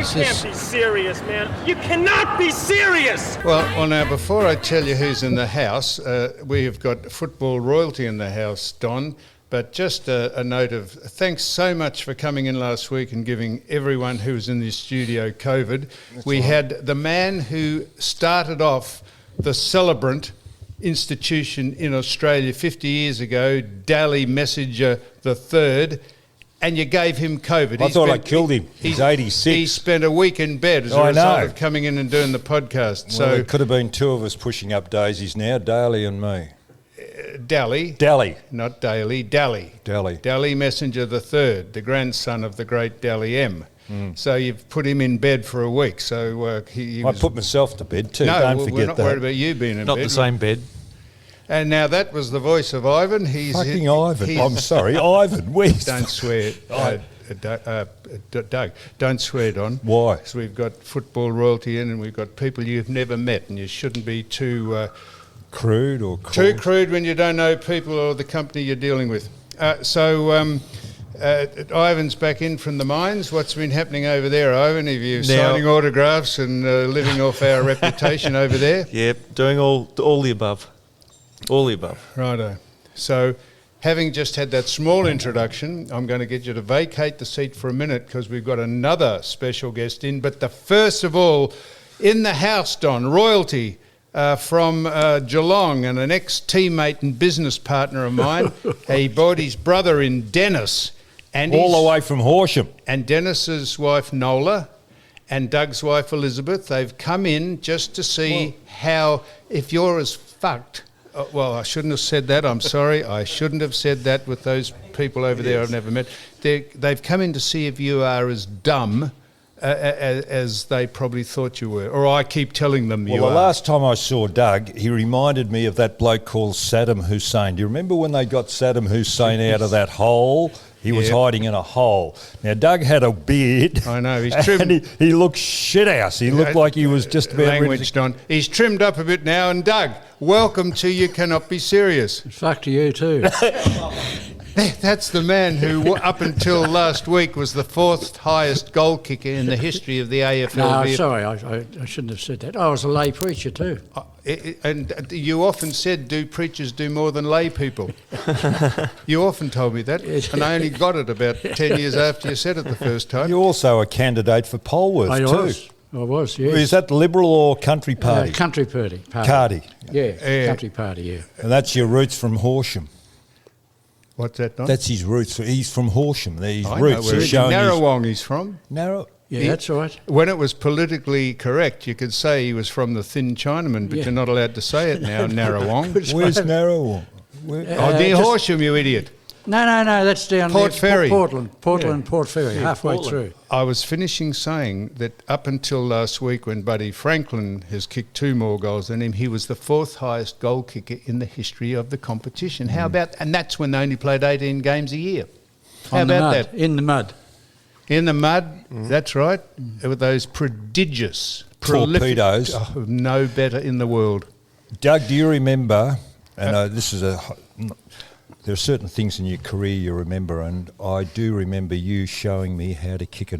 You can't be serious, man. You cannot be serious! Well, now, before I tell you who's in the house, we have got football royalty in the house, Don. But just a note of thanks so much for coming in last week and giving everyone who was in the studio COVID. We had the man who started off the celebrant institution in Australia 50 years ago, Daly Messenger III, and you gave him COVID. I thought I killed him. He's 86. He spent a week in bed as a result of coming in and doing the podcast. Well, so it could have been two of us pushing up daisies now, Daly and me. Daly, not Daly, Daly Messenger III, the grandson of the great Daly M. So you've put him in bed for a week. So I put myself to bed too. No, don't forget we're not that. worried about you being in bed. Not the same bed. And now that was the voice of Ivan. Ivan. I'm sorry, Ivan. Don't swear, Doug. Don't swear, Don. Why? Because we've got football royalty in, and we've got people you've never met, and you shouldn't be too crude or cold. Too crude when you don't know people or the company you're dealing with. Ivan's back in from the mines. What's been happening over there, Ivan? Have you signing autographs and living off our reputation over there? Yep, doing all the above. All the above. Righto. So, having just had that small introduction, I'm going to get you to vacate the seat for a minute because we've got another special guest in. But the first of all, in the house, Don, royalty from Geelong, and an ex-teammate and business partner of mine. He bought his brother in Dennis. And all the way from Horsham. And Dennis's wife, Nola, and Doug's wife, Elizabeth, they've come in just to see how, if you're as fucked... well, I shouldn't have said that. I'm sorry. I shouldn't have said that with those people over there I've never met. They've come in to see if you are as dumb as they probably thought you were. Or I keep telling them you are. Well, the last time I saw Doug, he reminded me of that bloke called Saddam Hussein. Do you remember when they got Saddam Hussein out of that hole? He was hiding in a hole. Now, Doug had a beard. I know. He's trimmed. And he looked shit-house. He looked like he was just about language, Don. He's trimmed up a bit now. And Doug, welcome to You Cannot Be Serious. Fuck to you too. That's the man who, up until last week, was the fourth highest goal kicker in the history of the AFL. No, sorry, I shouldn't have said that. I was a lay preacher too. And you often said, do preachers do more than lay people? You often told me that, and I only got it about 10 years after you said it the first time. You're also a candidate for Polwarth too. I was, yes. Is that Liberal or Country Party? Country Party. Cardi. Yeah, Country Party, yeah. And that's your roots from Horsham. What's that, Don? That's his roots. He's from Horsham. His I roots know are showing. Narrawong he's from. Yeah, that's right. When it was politically correct, you could say he was from the Thin Chinaman, but you're not allowed to say it now, Narrawong. Where's Narrawong? Near Horsham, you idiot. No, that's down Port Ferry. Portland, Port Ferry, halfway through. I was finishing saying that up until last week when Buddy Franklin has kicked 2 more goals than him, he was the 4th highest goal kicker in the history of the competition. How about, and that's when they only played 18 games a year. How about that? In the mud. In the mud, that's right, with those prodigious, torpedoes. No better in the world. Doug, do you remember, and this is there are certain things in your career you remember, and I do remember you showing me how to kick a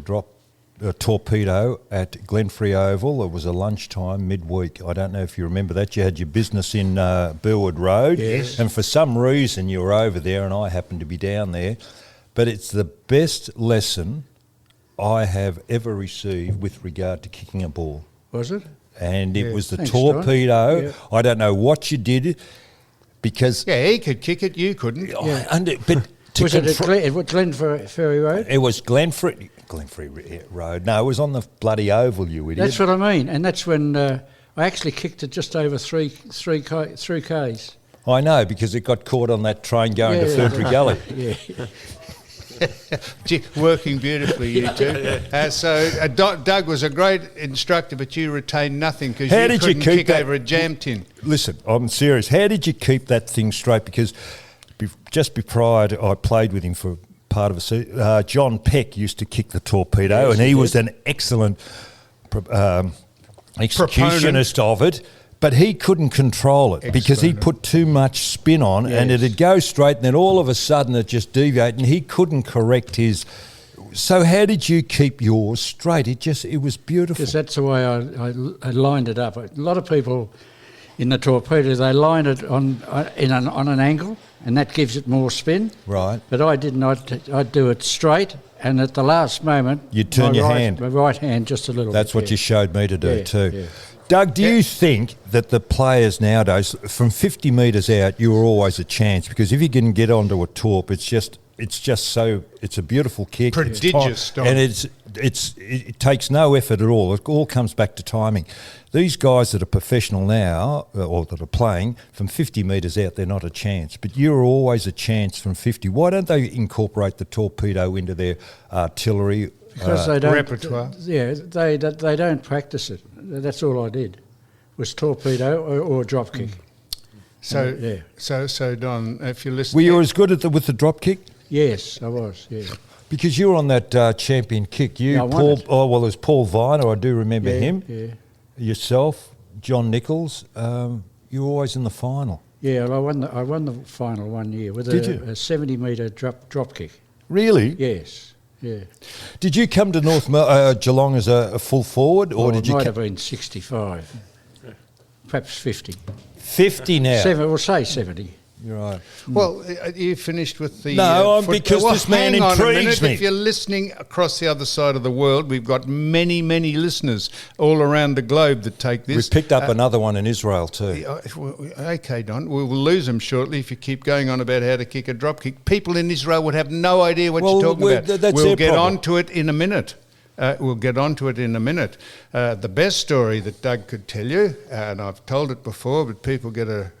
torpedo at Glenfrey Oval. It was a lunchtime, midweek. I don't know if you remember that. You had your business in Burwood Road. Yes. And for some reason you were over there and I happened to be down there. But it's the best lesson I have ever received with regard to kicking a ball. Was it? And it was the torpedo. Yeah. I don't know what you did. Because he could kick it, you couldn't. Was it at Glenferrie Road? It was Glenferrie Road. No, it was on the bloody oval, you idiot. That's what I mean, and that's when I actually kicked it just over three k's. I know, because it got caught on that train going to Ferntree Gully. Working beautifully, you two. Doug was a great instructor, but you retained nothing because you couldn't kick over a jam tin. Listen, I'm serious. How did you keep that thing straight? Because just prior to, I played with him for part of a season. John Peck used to kick the torpedo, and he was an excellent executionist of it. But he couldn't control it because he put too much spin on and it'd go straight and then all of a sudden it just deviated and he couldn't correct his So how did you keep yours straight? It was beautiful. Because that's the way I lined it up. A lot of people in the torpedo, they line it on an angle, and that gives it more spin. Right. But I didn't. I'd do it straight, and at the last moment, you'd turn my right hand just a little bit. That's what you showed me to do too. Yeah. Doug, do you think that the players nowadays, from 50 metres out, you were always a chance? Because if you can get onto a torp, it's a beautiful kick. Prodigious, Don. And it takes no effort at all. It all comes back to timing. These guys that are professional now, or that are playing, from 50 metres out, they're not a chance. But you're always a chance from 50. Why don't they incorporate the torpedo into their artillery because they don't repertoire? They don't practice it. That's all I did, was torpedo or drop kick. So Don, if you're listening, were you as good with the drop kick? Yes, I was. Yeah. Because you were on that champion kick. I won it. There's Paul Viner. I do remember him. Yeah. Yourself, John Nichols. You were always in the final. Yeah, well, I won the final one year with a 70-metre drop kick. Really? Yes. Yeah. Did you come to Geelong as a full forward, or did you? It might have been 65, perhaps 50. 50 now. We'll say 70. You're right. Well, you finished with the... because this man intrigues me. If you're listening across the other side of the world, we've got many, many listeners all around the globe that take this. We've picked up another one in Israel too. Okay, Don, we will lose them shortly if you keep going on about how to kick a drop kick. People in Israel would have no idea what you're talking about. We'll get on to it in a minute. The best story that Doug could tell you, and I've told it before, but people get a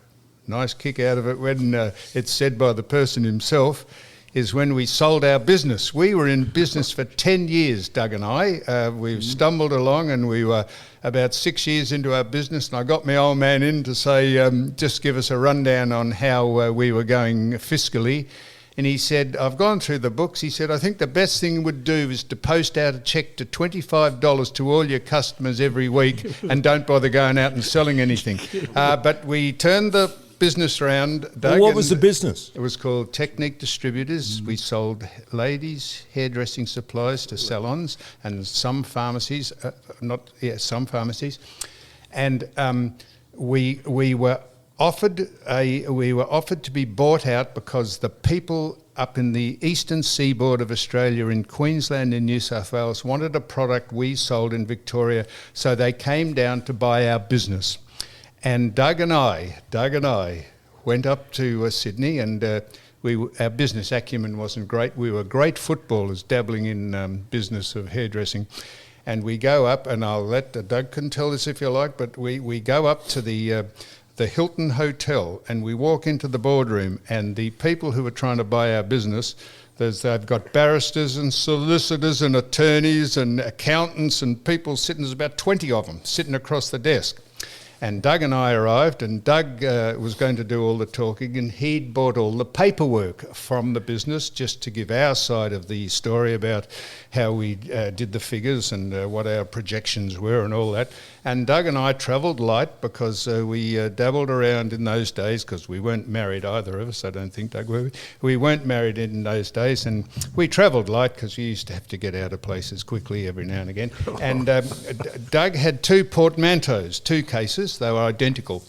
nice kick out of it when it's said by the person himself, is when we sold our business. We were in business for 10 years, Doug and I. We've stumbled along, and we were about 6 years into our business, and I got my old man in to say, just give us a rundown on how we were going fiscally. And he said, I've gone through the books. He said, I think the best thing you would do is to post out a cheque to $25 to all your customers every week and don't bother going out and selling anything. But we turned the business around, Doug. Well, what was the business? It was called Technique Distributors. We sold ladies' hairdressing supplies to salons and some pharmacies, some pharmacies. And we were offered to be bought out because the people up in the eastern seaboard of Australia, in Queensland and New South Wales, wanted a product we sold in Victoria, so they came down to buy our business. And Doug and I went up to Sydney, and our business acumen wasn't great. We were great footballers dabbling in business of hairdressing. And we go up, and I'll let Doug can tell this if you like, but we go up to the Hilton Hotel, and we walk into the boardroom, and the people who are trying to buy our business, they've got barristers and solicitors and attorneys and accountants and people sitting, there's about 20 of them sitting across the desk. And Doug and I arrived, and Doug was going to do all the talking, and he'd bought all the paperwork from the business just to give our side of the story about how we did the figures and what our projections were and all that. And Doug and I travelled light because we dabbled around in those days, because we weren't married, either of us, I don't think, Doug, were we? We weren't married in those days, and we travelled light because we used to have to get out of places quickly every now and again. And Doug had two portmanteaus, two cases. They were identical,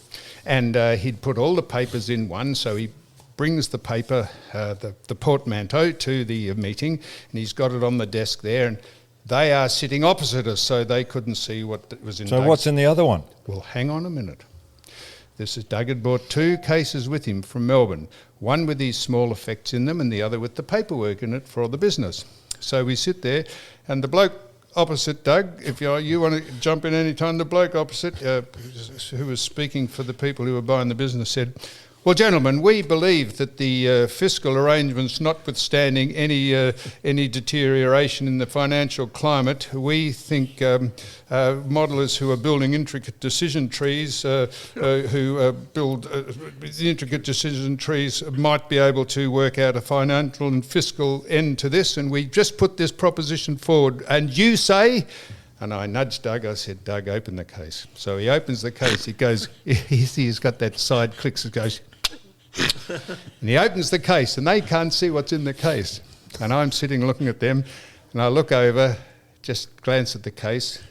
and he'd put all the papers in one, so he brings the paper, the portmanteau, to the meeting, and he's got it on the desk there, and they are sitting opposite us, so they couldn't see what was in. So what's in the other one? Well, hang on a minute. This is Doug had brought two cases with him from Melbourne, one with these small effects in them and the other with the paperwork in it for the business. So we sit there, and the bloke opposite, Doug, if you want to jump in any time, the bloke opposite, who was speaking for the people who were buying the business, said, well, gentlemen, we believe that the fiscal arrangements, notwithstanding any deterioration in the financial climate, we think modellers who are building intricate decision trees, who build the intricate decision trees, might be able to work out a financial and fiscal end to this, and we just put this proposition forward. And you say... And I nudged Doug, I said, Doug, open the case. So he opens the case, he goes, he's got that side clicks, it goes... And he opens the case, and they can't see what's in the case. And I'm sitting looking at them, And I look over, just glance at the case,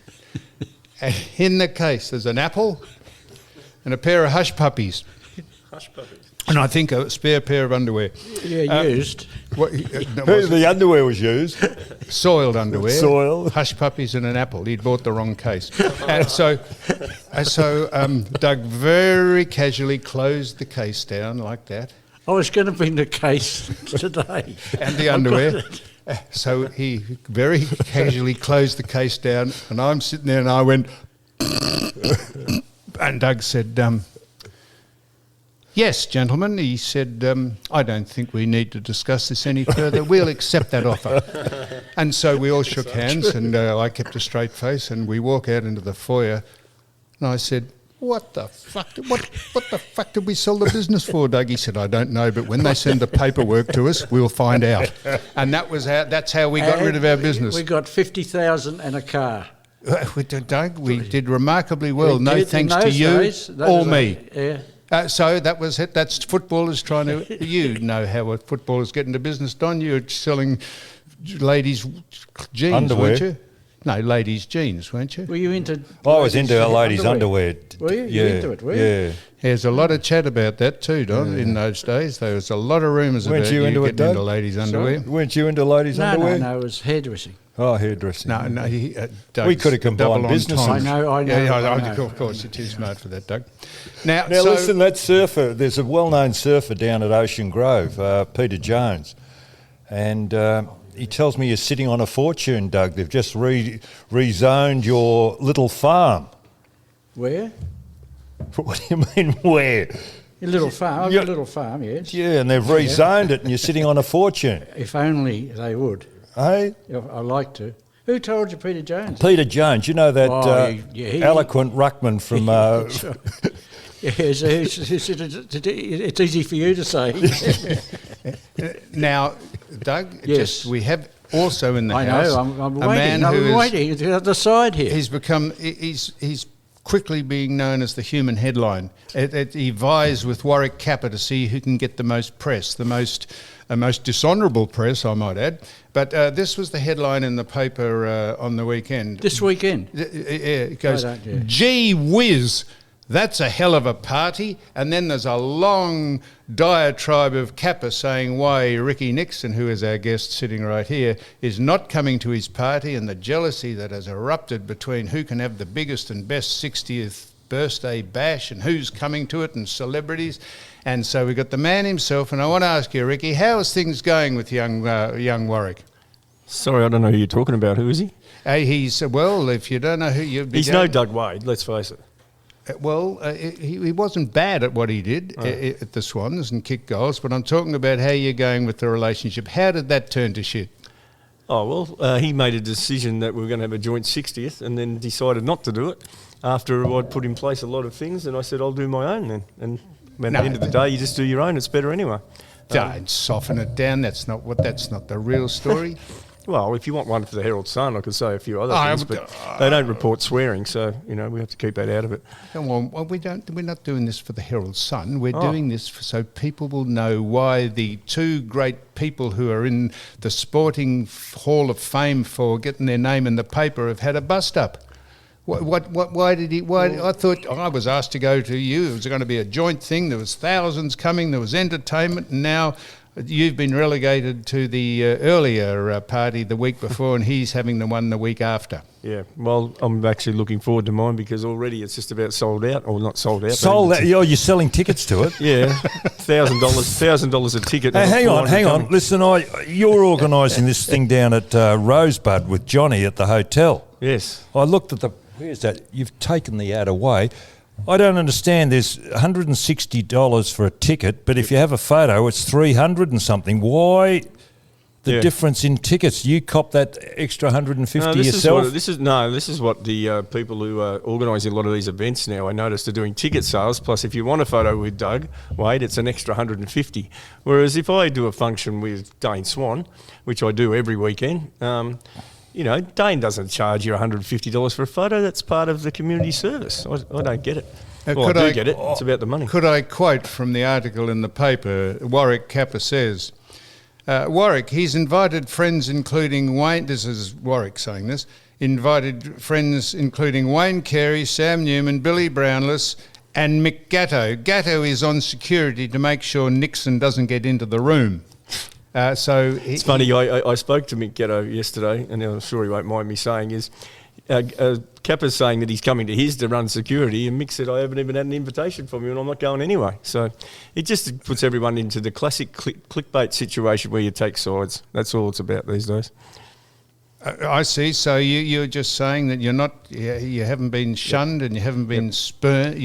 and in the case there's an apple and a pair of hush puppies. Hush puppies. And I think a spare pair of underwear. Yeah, used. The underwear was used. Soiled underwear. Soiled. Hush puppies and an apple. He'd bought the wrong case. And so Doug very casually closed the case down like that. I was going to bring the case today. And the underwear. So he very casually closed the case down, and I'm sitting there and I went, and Doug said, yes, gentlemen, he said, I don't think we need to discuss this any further. We'll accept that offer. And so we all shook hands, and I kept a straight face, and we walk out into the foyer, and I said, what the fuck did we sell the business for, Doug? He said, I don't know, but when they send the paperwork to us, we'll find out. And that's how we got rid of our business. We got 50,000 and a car. Doug, we did remarkably well. We No did thanks in to those you days. That or was me. Yeah. That was it. That's footballers trying to. You know how a footballers get into business, Don. You're selling ladies' jeans, Underwear. weren't you? No, ladies' jeans, weren't you? Were you into? I was into a ladies' underwear. Were you? You into it, were you? Yeah. There's a lot of chat about that too, Don. In those days, there was a lot of rumours about Weren't you you into it, getting into Doug? ladies' underwear. Weren't you into ladies' underwear? No, it was hairdressing. Oh, hairdressing. No, We could have combined businesses. I know. Yeah, of course, you're too smart for that, Doug. Now Listen, that surfer, there's a well-known surfer down at Ocean Grove, Peter Jones, and he tells me you're sitting on a fortune, Doug. They've just rezoned your little farm. Where? What do you mean, where? A little farm. I've got a little farm, yes. Yeah, and they've rezoned it and you're sitting on a fortune. If only they would. Hey? I like to. Who told you, Peter Jones? Peter Jones, you know that he- eloquent ruckman from... Yes, it's easy for you to say. Now, Doug, Yes. we have also in the I house know. I'm a waiting. man I'm who is, waiting at the other side here. he's quickly being known as the human headline. He vies with Warwick Capper to see who can get the most press, the most dishonourable press, I might add. But this was the headline in the paper on the weekend. This weekend. It goes, I don't, yeah. gee whiz, that's a hell of a party. And then there's a long diatribe of Kappa saying why Ricky Nixon, who is our guest sitting right here, is not coming to his party, and the jealousy that has erupted between who can have the biggest and best 60th birthday bash and who's coming to it and celebrities. And so we've got the man himself, and I want to ask you, Ricky, how is things going with young Warwick? Sorry, I don't know who you're talking about. Who is he? He's, well, if you don't know who you'd be He's no Doug Wade, let's face it. He wasn't bad at what he did at the Swans and kick goals, but I'm talking about how you're going with the relationship. How did that turn to shit? Oh, well, he made a decision that we were going to have a joint 60th and then decided not to do it after I'd put in place a lot of things, and I said, I'll do my own then. And at the end of the day, you just do your own. It's better anyway. Don't soften it down. That's not the real story. Well, if you want one for the Herald Sun, I could say a few other things, but they don't report swearing, so we have to keep that out of it. Well, we don't. We're not doing this for the Herald Sun. We're doing this so people will know why the two great people who are in the Sporting Hall of Fame for getting their name in the paper have had a bust up. Why did he? I thought I was asked to go to you. It was going to be a joint thing. There was thousands coming. There was entertainment, and now you've been relegated to the earlier party the week before, and he's having the one the week after. Yeah, well, I'm actually looking forward to mine because already it's just about sold out, or not sold out. Sold out? Oh, you're selling tickets to it? Yeah, $1,000 a ticket. Hey, hang on. Listen, you're organising this thing down at Rosebud with Johnny at the hotel. Yes. I looked at where's that? You've taken the ad away. I don't understand. There's $160 for a ticket, but if you have a photo, it's $300 and something. Why the difference in tickets? You cop that extra $150 yourself. This is what the people who are organising a lot of these events now, I noticed, are doing ticket sales. Plus, if you want a photo with Doug Wade, it's an extra $150. Whereas if I do a function with Dane Swan, which I do every weekend, Dane doesn't charge you $150 for a photo. That's part of the community service. I don't get it. Well, I do get it. It's about the money. Could I quote from the article in the paper? Warwick Capper says, Warwick, he's invited friends including Wayne, this is Warwick saying this, invited friends including Wayne Carey, Sam Newman, Billy Brownless and Mick Gatto. Gatto is on security to make sure Nixon doesn't get into the room. It's funny, I spoke to Mick Gatto yesterday, and I'm sure he won't mind me saying, is Kappa's saying that he's coming to his to run security, and Mick said, I haven't even had an invitation from you and I'm not going anyway. So it just puts everyone into the classic clickbait situation where you take sides. That's all it's about these days. I see. So you're just saying that you haven't been shunned and you haven't been spurned.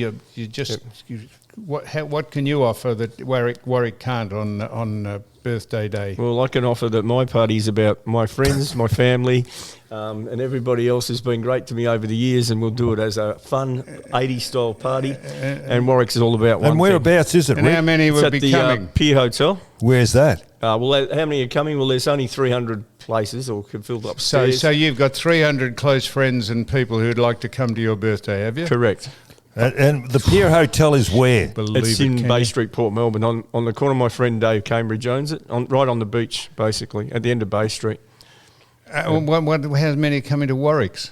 What can you offer that Warwick can't on birthday day? Well, I can offer that my party's about my friends, my family, and everybody else has been great to me over the years, and we'll do it as a fun 80s style party. And Warwick's is all about one. And whereabouts is it, and Rick? how many will be coming? Pier Hotel. Where's that? Well, how many are coming? Well, there's only 300 places, or filled upstairs. So you've got 300 close friends and people who'd like to come to your birthday, have you? Correct. And the Pier Hotel is where? It's in Bay Street, Port Melbourne, on the corner of my friend Dave Cambridge owns it, right on the beach, basically, at the end of Bay Street. How many coming to Warwick's?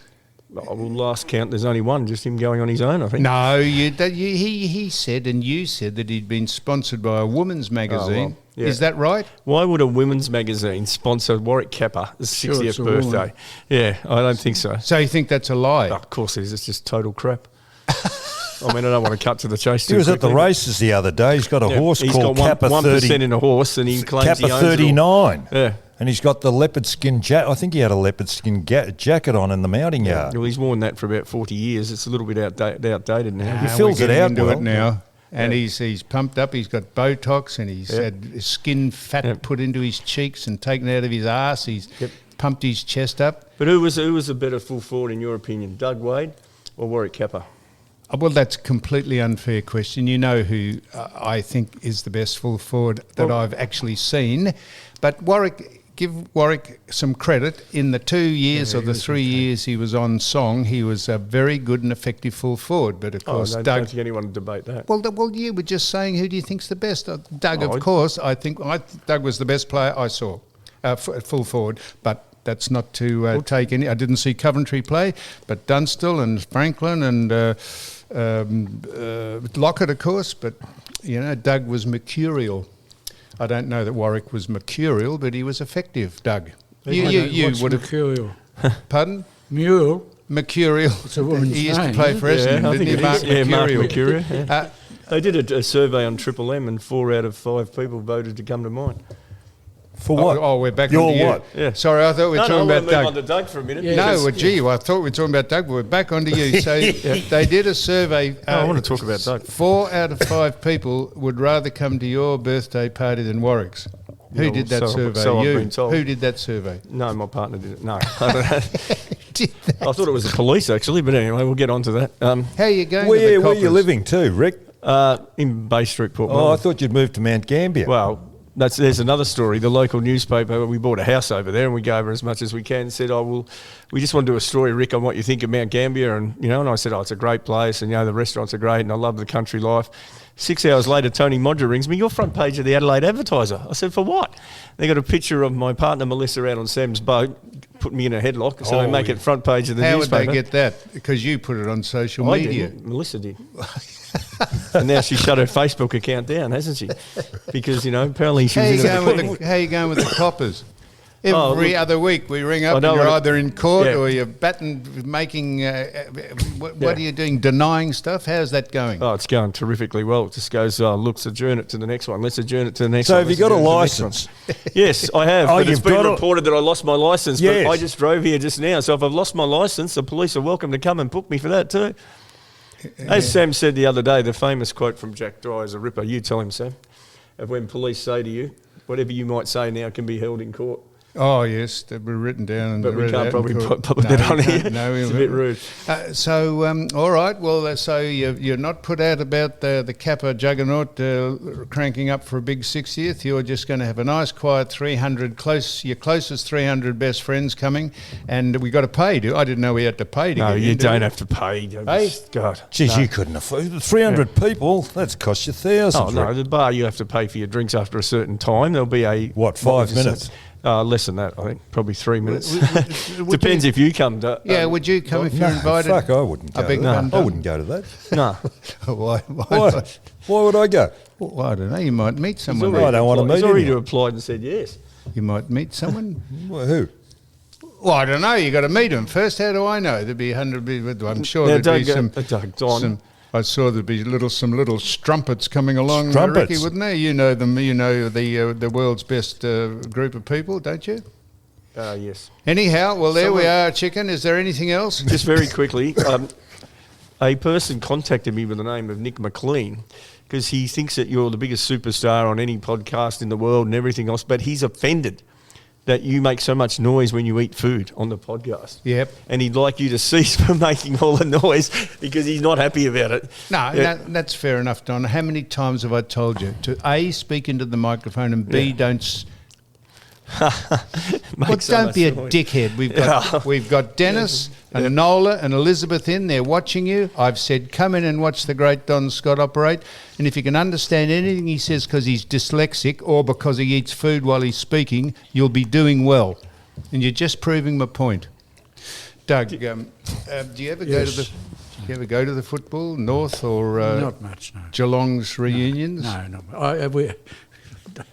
Well, last count, there's only one, just him going on his own, I think. No, he said, and you said that he'd been sponsored by a women's magazine. well, yeah. Is that right? Why would a women's magazine sponsor Warwick Kappa's 60th birthday? Yeah, I don't think so. So you think that's a lie? Oh, of course it is. It's just total crap. I mean, I don't want to cut to the chase too He was at the quickly, races the other day. He's got a horse called got Kappa 1% in a horse, and he claims he Kappa owns it all. 39. Yeah. And he's got the leopard skin jacket. I think he had a leopard skin jacket on in the mounting yard. Well, he's worn that for about 40 years. It's a little bit outdated now. He fills it out into well. it now. And he's pumped up. He's got Botox and he's had his skin fat put into his cheeks and taken out of his arse. He's pumped his chest up. But who was a better full forward in your opinion, Doug Wade or Warwick Kappa? Well, that's a completely unfair question. You know who I think is the best full forward that I've actually seen. But give Warwick some credit. In the 2 years or the 3 years he was on song, he was a very good and effective full forward. But of course, I Doug. don't think anyone would debate that. Well, you were just saying who do you think's the best? Doug, of course. I think Doug was the best player I saw at full forward. But that's not to take any. I didn't see Coventry play, but Dunstall and Franklin and Lockett, of course. But Doug was mercurial. I don't know that Warwick was mercurial, but he was effective, Doug. You would have... Mercurial? Pardon? Mule? Mercurial. It's a woman's He used name, to play isn't for it? Essendon, didn't he? Mark Mercurial. Mark Mercurial. Yeah. They did a survey on Triple M, and 4 out of 5 people voted to come to mine. For what? Oh, we're back Your on you. what? Yeah. Sorry, I thought we were talking about move Doug. on to Doug for a minute. Yeah. No, gee, I thought we were talking about Doug, but we're back onto you. So they did a survey. I want to talk about Doug. 4 out of 5 people would rather come to your birthday party than Warwick's. Who did that survey? So you. I've been told. Who did that survey? No, my partner did it. No, I don't know. Did that? I thought it was the police actually, but anyway, we'll get on to that. How are you going with Where the are you coppers? living too, Rick? In Bay Street, Port Oh, Melbourne. I thought you'd moved to Mount Gambier. Well, there's another story. The local newspaper, we bought a house over there and we gave her as much as we can. Said, we just want to do a story, Rick, on what you think of Mount Gambier. And I said, it's a great place and, the restaurants are great and I love the country life. 6 hours later, Tony Modger rings me, your front page of the Adelaide Advertiser. I said, for what? They got a picture of my partner, Melissa, out on Sam's boat, put me in a headlock, so they make it front page of the How newspaper. would they get that? Because you put it on social I media. didn't. Melissa did. And now she shut her Facebook account down, hasn't she? Because, apparently she How was you in going how you going with the coppers? Every look, other week we ring up and know you're what either in court yeah. or you're making, what are you doing, denying stuff? How's that going? Oh, it's going terrifically well. It just goes, let's adjourn it to the next one. Let's adjourn it to the next So one. have you Let's got a adjourn it to the next licence? one. Yes, I have. Oh, But it's you've been got a- reported that I lost my licence. Yes. But I just drove here just now. So if I've lost my licence, the police are welcome to come and book me for that too. As Sam said the other day, the famous quote from Jack Dry is a ripper. You tell him, Sam, of when police say to you, whatever you might say now can be held in court. Oh, yes, they were written down. And But we read can't out probably and called- put that on we here. can't, no, It's a bit rude. All right. Well, so you're not put out about the Kappa juggernaut cranking up for a big 60th. You're just going to have a nice, quiet 300 your closest 300 best friends coming, and we got to pay. I didn't know we had to pay to No, get you in, do don't we? have to pay. Hey? God. Geez, no. you couldn't afford 300 people. That's cost you thousands. Oh, no, the bar you have to pay for your drinks after a certain time. There'll be a... What, 5 minutes? Less than that, I think. Probably 3 minutes. Depends if you come to... Yeah, would you come if you're No, invited? fuck, I wouldn't go I to beg that. pardon? I wouldn't go to that. No. Why? Why? not? Why would I go? Well, I don't know. You might meet someone. I don't want to meet He's already anyone. applied and said yes. You might meet someone. Well, who? Well, I don't know. You got to meet them first. How do I know? There'd be 100. I'm sure Now, there'd be Don. some. I saw there'd be some little strumpets coming along, Strumpets? Ricky, wouldn't there? You know them. You know the world's best group of people, don't you? Yes. Anyhow, well, there we are, Chicken. Is there anything else? Just very quickly, a person contacted me with the name of Nick McLean because he thinks that you're the biggest superstar on any podcast in the world and everything else, but he's offended that you make so much noise when you eat food on the podcast. Yep. And he'd like you to cease from making all the noise because he's not happy about it. No, Yeah. that's fair enough, Don. How many times have I told you to A, speak into the microphone, and B, Yeah. don't... Make Well, so don't much be a noise. dickhead. We've got Dennis and Nola and Elizabeth in there watching you. I've said, come in and watch the great Don Scott operate. And if you can understand anything he says because he's dyslexic or because he eats food while he's speaking, you'll be doing well. And you're just proving my point. Doug, do you ever go to the? Yes. Do you ever go to the football, North or Not much, no. Geelong's reunions? No, no.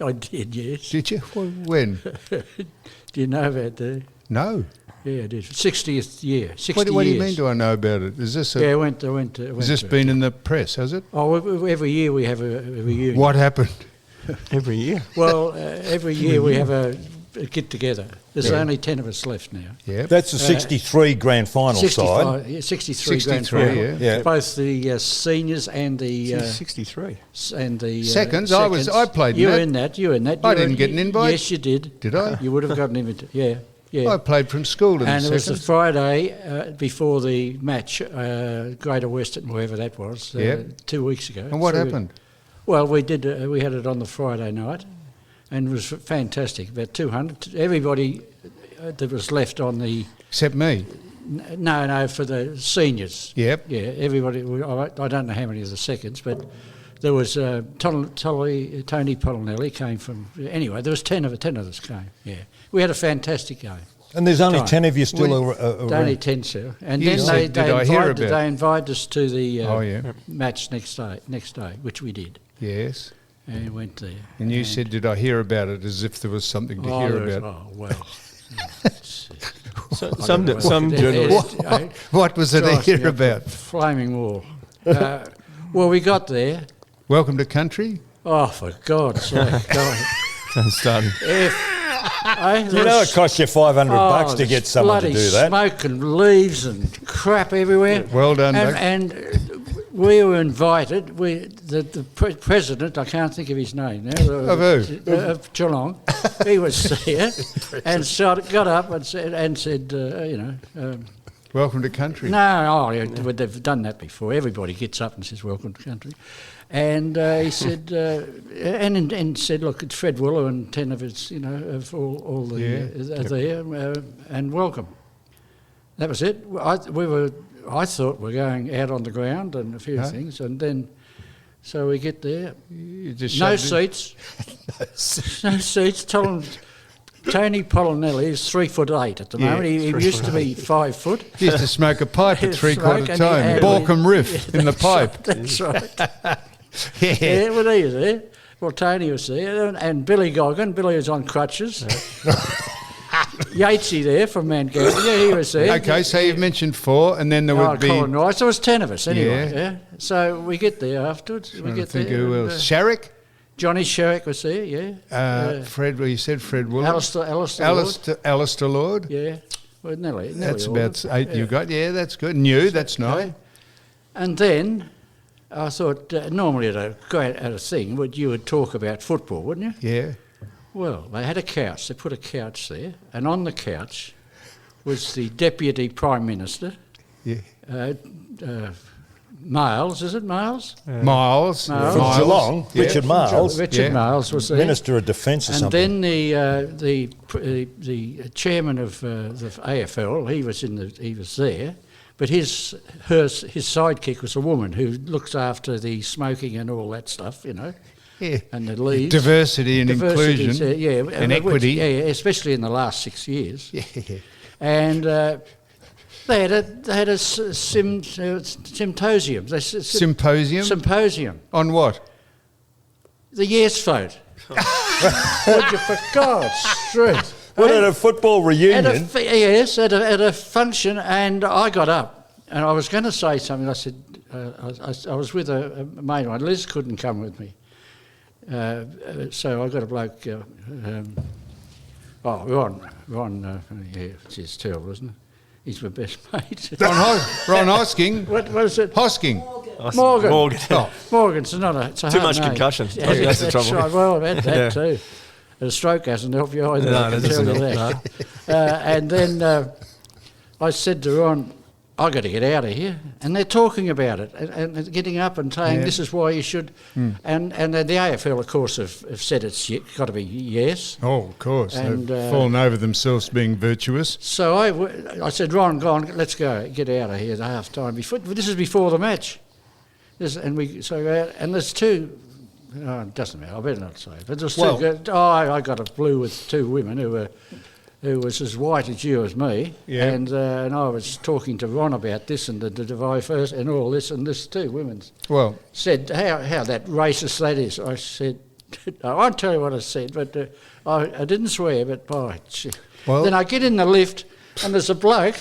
I did, yes. Did you? When? Do you know about the... No. Yeah, it is. 60th year. 60 What do you years. mean? Do I know about it? Is this? Yeah, I went has this to it. been in the press? Has it? Oh, every year we have a reunion. What happened? Every year. Well, every year we have a get together. There's Yeah. only 10 of us left now. Yeah. That's the 63 grand final side. 65, yeah, 63 grand 63, final. yeah. Yeah. Both the seniors and the 63. Seconds? I played in you that. were in that. You were in that. I You were- didn't get an invite. Yes, you did. Did I? You would have gotten an invite. Yeah, yeah. I played from school in And the it was the seconds. Friday before the match, Greater Western, wherever that was, Yeah. 2 weeks ago. And what So happened? Well, we did. We had it on the Friday night, and it was fantastic. About 200. Everybody that was left on the. Except me. No, for the seniors. Yep. Yeah, everybody. I don't know how many of the seconds, but there was Tony Polinelli came from. Anyway, there was 10 of us came. Yeah, we had a fantastic game. And there's only Time. 10 of you still Only around. 10, sir. And You then said, "Did I hear about it?" they invited us to the Oh, yeah. match next day, which we did, Yes. and went there. And you said, "Did I hear about it?" As if there was something to hear about. Oh well. Some It- journalists. What was it to Gosh, hear yeah, about? Flaming wall. Well, we got there. Welcome to country. Oh, for God's sake! God. Don't start. You know it costs you $500 to get someone to do that. Smoke and leaves and crap everywhere. Well done, Doug. And we were invited. The president, I can't think of his name now. Of who? Of Geelong. He was there and got up and said, Welcome to country. no, they've done that before. Everybody gets up and says, welcome to country. And he said, and said, look, it's Fred Wooler and 10 of us, of all the Yeah. are there, and welcome. That was it. I thought we were going out on the ground and a few No. things, and then so we get there. You just No shoved it- seats. No seats. Tell them. Tony Polinelli is 3'8" at the Yeah, moment. He used to be 5 foot. He used to smoke a pipe at Smoke, 3/4 and time. he- Borkham Riff in the pipe. That's right. Yeah. Yeah, well, he was there. Well, Tony was there, and Billy Goggin. Billy was on crutches. Yatesy there from Mountgarrison. Yeah, he was there. Okay, so you've mentioned 4, and then there would be. Colin Rice. There was 10 of us anyway. Yeah. Yeah. So we get there afterwards. We I get think there. who and, else? Sharrock? Johnny Sherrick was there. Yeah. Fred, well, you said Fred Wooler. Alistair Lord. Alistair Lord. Yeah. Well, nearly That's all about of 8 them. you got. Yeah, that's good. New, that's nice. And then I thought, normally at a thing, you would talk about football, wouldn't you? Yeah. Well, they had a couch. They put a couch there, and on the couch was the Deputy Prime Minister, Yeah. Miles, is it Miles? Miles. Miles. From Geelong, Yeah. Richard Miles, Richard Yeah. Miles was there. Minister of Defence or And something. then the chairman of the AFL, he was there, but his sidekick was a woman who looks after the smoking and all that stuff, Yeah. and the leads. Diversity and Diversity's, inclusion yeah, and equity. Yeah, especially in the last 6 years. Yeah. And they had a symposium. Symposium? Symposium. On what? The yes vote. Would you, for God's truth? What, at a football reunion? At a function, and I got up, and I was going to say something. I said, I was with a mate of mine. Liz couldn't come with me, so I got a bloke. Ron. Yeah, it's terrible, isn't it? He's my best mate. Ron Hosking. What is it? Hosking. Morgan. Oh. Morgan's not a. It's a Too hard much name. concussion. Yeah, That's the trouble. Right. Well, I've had that Yeah. too. A stroke hasn't helped you either. No, I can it tell doesn't you help, that. And then I said to Ron, I got to get out of here. And they're talking about it and getting up and saying this is why you should. And the AFL, of course, have said it's got to be yes. Oh, of course. And, They've fallen over themselves being virtuous. So I said, Ron, go on, let's go, get out of here at half time. This is before the match. And there's two. Oh, it doesn't matter. I better not say it. But there's two. I got a blue with two women who was as white as you as me. Yeah. And I was talking to Ron about this and the diverse and all this, and this two women said how that racist that is. I said, I won't tell you what I said, but I didn't swear. But then I get in the lift and there's a bloke.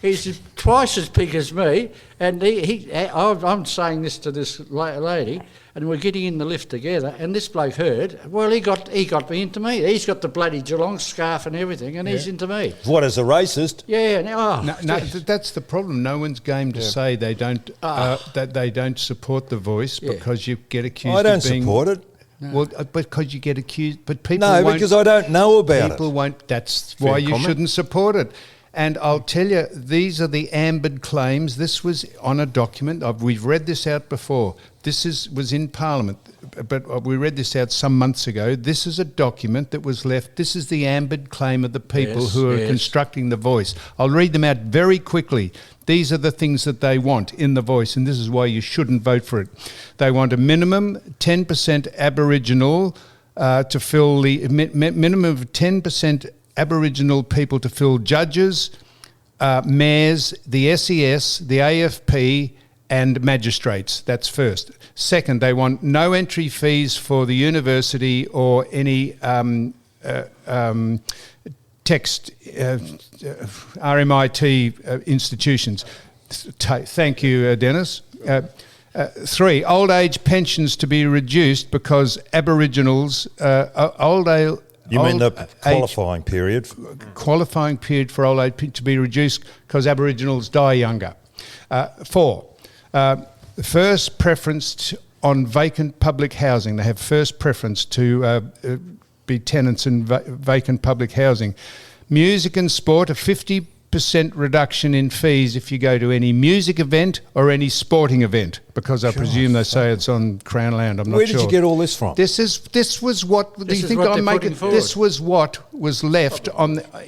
He's twice as big as me, and I'm saying this to this lady, and we're getting in the lift together, and this bloke heard. Well, he got me into me. He's got the bloody Geelong scarf and everything, and he's into me. What, as a racist? Yeah. No, that's the problem. No one's game to say they don't that they don't support the voice because you get accused. I don't of being, support it. No. Well, because you get accused, but people No, won't, because I don't know about it. People won't. That's why you shouldn't support it. And I'll tell you, these are the ambered claims. This was on a document. We've read this out before. This was in Parliament, but we read this out some months ago. This is a document that was left. This is the ambered claim of the people who are constructing the voice. I'll read them out very quickly. These are the things that they want in the voice, and this is why you shouldn't vote for it. They want a minimum 10% Aboriginal to fill the minimum of 10% Aboriginal people to fill judges, mayors, the SES, the AFP and magistrates. That's first. Second, they want no entry fees for the university or any text RMIT institutions. Thank you, Dennis. 3, old age pensions to be reduced because Aboriginals, You mean the qualifying period? Qualifying period for old age to be reduced because Aboriginals die younger. 4, first preference on vacant public housing. They have first preference to be tenants in vacant public housing. Music and sport, a 50% reduction in fees if you go to any music event or any sporting event, because I presume they say it's on Crown land. I'm not sure. Where did you get all this from? This was what. Do you think I'm making? This was what was left